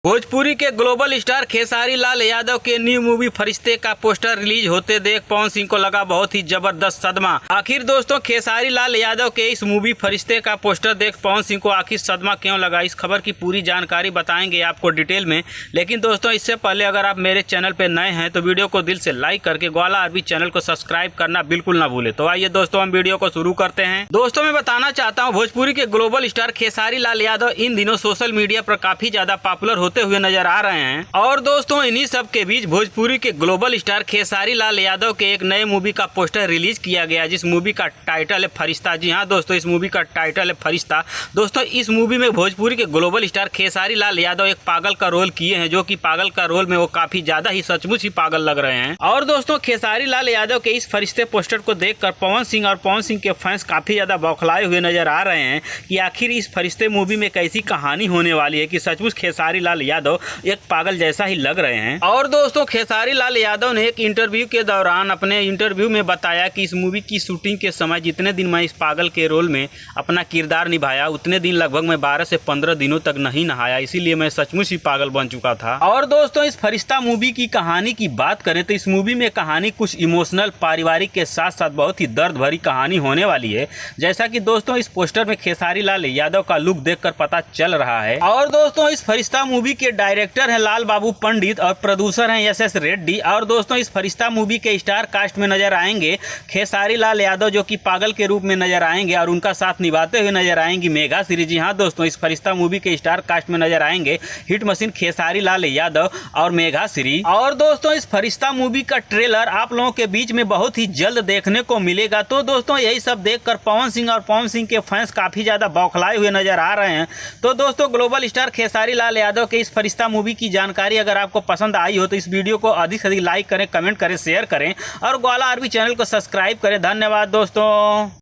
भोजपुरी के global star Khesari Lal Yadav के new movie फरिश्ते का पोस्टर रिलीज होते देख पवन सिंह को लगा बहुत ही जबरदस्त सदमा। आखिर दोस्तों खेसारी लाल यादव के इस मूवी फरिश्ते का पोस्टर देख पवन सिंह को आखिर सदमा क्यों लगा, इस खबर की पूरी जानकारी बताएंगे आपको डिटेल में। लेकिन दोस्तों इससे पहले अगर आप मेरे चैनल पर नए हैं तो वीडियो को दिल से लाइक करके ग्वाला आरबी चैनल को सब्सक्राइब करना बिल्कुल ना भूले। तो आइए दोस्तों हम वीडियो को शुरू करते हैं। दोस्तों मैं बताना चाहता हूँ भोजपुरी के ग्लोबल स्टार खेसारी लाल यादव इन दिनों सोशल मीडिया पर काफी ज्यादा पॉपुलर होते हुए नजर आ रहे हैं। और दोस्तों इन्हीं सब के बीच भोजपुरी के ग्लोबल स्टार खेसारी लाल यादव के एक नए मूवी का पोस्टर रिलीज किया गया, जिस मूवी का टाइटल है फरिश्ता। जी हाँ दोस्तों, इस मूवी का टाइटल है फरिश्ता। दोस्तों इस मूवी में भोजपुरी के ग्लोबल स्टार खेसारी लाल यादव एक पागल का रोल किए हैं, जो कि पागल का रोल में वो काफी ज्यादा ही सचमुच ही पागल लग रहे हैं। और दोस्तों खेसारी लाल यादव के इस फरिश्ते पोस्टर को देखकर पवन सिंह और पवन सिंह के फैंस काफी ज्यादा बौखलाए हुए नजर आ रहे हैं कि आखिर इस फरिश्ते मूवी में कैसी कहानी होने वाली है कि सचमुच खेसारी लाल यादव एक पागल जैसा ही लग रहे हैं। और दोस्तों खेसारी लाल यादव ने एक इंटरव्यू के दौरान अपने इंटरव्यू में बताया कि इस मूवी की शूटिंग के समय जितने दिन मैं इस पागल के रोल में अपना किरदार निभाया उतने दिन लगभग मैं 12 से 15 दिनों तक नहीं नहाया, इसीलिए मैं सचमुच ही पागल बन चुका था। और दोस्तों इस फरिश्ता मूवी की कहानी की बात करें तो इस मूवी में कहानी कुछ इमोशनल पारिवारिक के साथ साथ बहुत ही दर्द भरी कहानी होने वाली है, जैसा कि दोस्तों इस पोस्टर में खेसारी लाल यादव का लुक देखकर पता चल रहा है। और दोस्तों इस फरिश्ता मूवी के डायरेक्टर हैं लाल बाबू पंडित और प्रोड्यूसर हैं एस रेड्डी। और दोस्तों इस फरिश्ता मूवी के स्टार कास्ट में नजर आएंगे खेसारी लाल यादव, जो कि पागल के रूप में नजर आएंगे, और उनका साथ निभाते हुए नजर आएंगी मेघा श्री। जी हाँ दोस्तों, इस फरिश्ता मूवी के स्टार कास्ट में नजर आएंगे हिट मशीन खेसारी लाल यादव और मेघा श्री। और दोस्तों इस फरिश्ता मूवी का ट्रेलर आप लोगों के बीच में बहुत ही जल्द देखने को मिलेगा। तो दोस्तों यही सब देखकर पवन सिंह और पवन सिंह के फैंस काफी ज्यादा बौखलाए हुए नजर आ रहे हैं। तो दोस्तों ग्लोबल स्टार खेसारी लाल यादव के इस फरिश्ता मूवी की जानकारी अगर आपको पसंद आई हो तो इस वीडियो को अधिक से अधिक लाइक करें, कमेंट करें, शेयर करें और ग्वाला आरबी चैनल को सब्सक्राइब करें। धन्यवाद दोस्तों।